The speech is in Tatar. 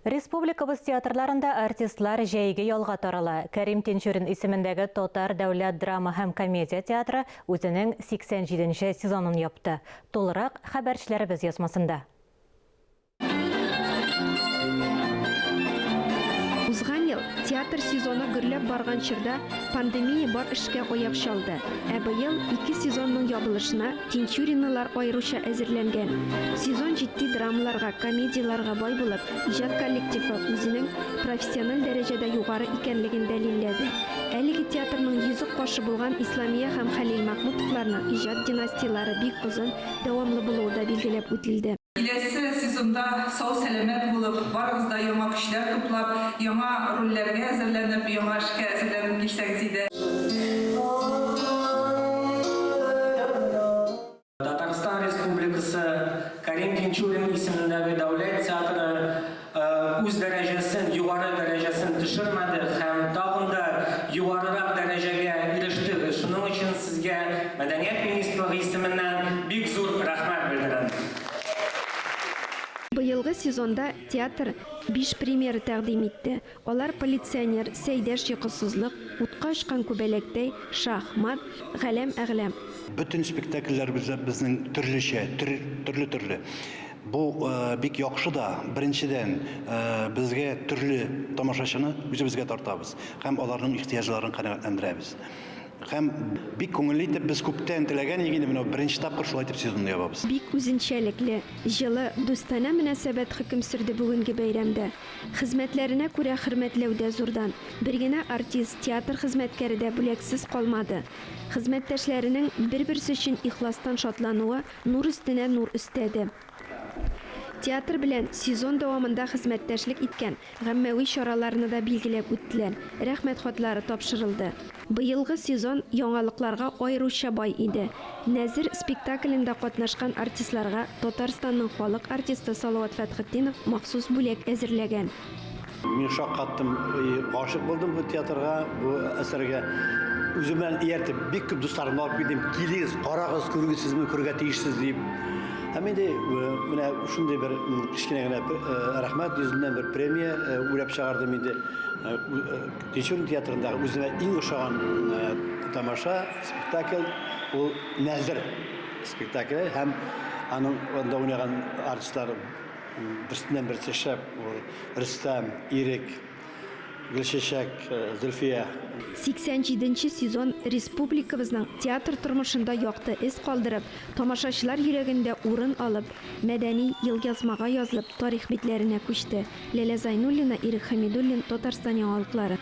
Республикабыз театрларында артистлар жәйге ялға тарала. Кәрим Тинчурин исемендәге Тотар дәүләт драма һәм комедия театры үзенең 87-нче сезонын япты. Толырак хәбәрчеләребез язмасында. Узган ел театр сезоны гөрләп барган чорда пандемия бар эшкә аяк чалды. Ә быел 2 сезонның ябылышына Тинчуринлар аеруча әзерләнгән. Сезон җитди драмаларга, комедияларга бай булып, иҗат коллективы үзенең профессиональ дәрәҗәдә югары икәнлеген дәлилләде. Әлеге театрның йөзек кашы булган Исламия һәм Хәлил Мәхмүтовларның иҗат династиялары бик озын, дәвамлы булуы да билгеләп үтелде. Киләсе сезонда сау сәламәт булып, барыгызда яңа көчләр туплап, яңа рольләргә әзерләнеп, яңа эшкә әзерләнеп килсәгез иде. Татарстан Республикасы Кәрим Тинчурин исемендәге дәүләт театры үз дәрәҗәсен, югары дәрәҗәсен төшермәде һәм тагын да югарырак дәрәҗәгә иреште. Шуның өчен сезгә Мәдәният министрлыгы исеменнән бик зур рәхмәт белдерәм. Быелгы сезонда театр 5 премьера тәкъдим итте. Алар полиционер, сәйдәш йокысызлык, утка очкан күбәләктәй, шахмат, галәм-әгълам. Bütün spektakller bizning türlü. Bu bik яхшы да. Беренчедән безгә төрле тамашачыны үзебезгә тартабыз һәм аларның ихтияҗларын канәгатьләндерәбез. Һәм бик күңелле итеп без күптән теләгән егене менә беренче тапкыр шулай итеп сезонны ябабыз. Бик үзенчәлекле, җылы, дустана мөнәсәбәт хөкем сөрде бүгенге бәйрәмдә. Хезмәтләренә күрә хөрмәтләүдә зурдан. Бер генә артист, театр хезмәткәре дә бүләксез калмады. Хезмәттәшләренең бер-берсе өчен ихластан шатлануы нур өстенә нур өстәде. Театр белән сезон дәвамында хезмәттәшлек иткән гаммәви чараларны да билгеләп үттеләр. Рәхмәт хатлары тапшырылды. Быелгы сезон яңалыкларга аеруча бай иде. Нәзир спектаклендә катнашкан артистларга Татарстанның халык артисты Салават Фәтхетдинов махсус бүләк әзерләгән. Мин шаккаттым, гашык булдым бу театрга, бу әсәргә. Үземнән ияртеп, бик күп дусларымны алып килдем. Килегез, карагыз, күргезсезме, күргә тиешсез дип. Һәм инде менә шундый бер кичкенә генә рәхмәт йөзеннән бер премия үләп чыгардым инде. Тинчурин театрындагы үземә иң ошаган тамаша, спектакль ул Нәзир спектакле һәм аның анда уйнаган артистлар берсеннән берсе шәп, Рөстәм, Ирек, Гөлчәчәк, Зөлфия. 87-нче сезон республикабызның театр тормышында якты эз калдырып, тамашачылар йөрәгендә урын алып, мәдәни елъязмага язылып, тарих битләренә күчте. Ләлә Зайнуллина, Ирек Хәмидуллин, Татарстан яңалыклары.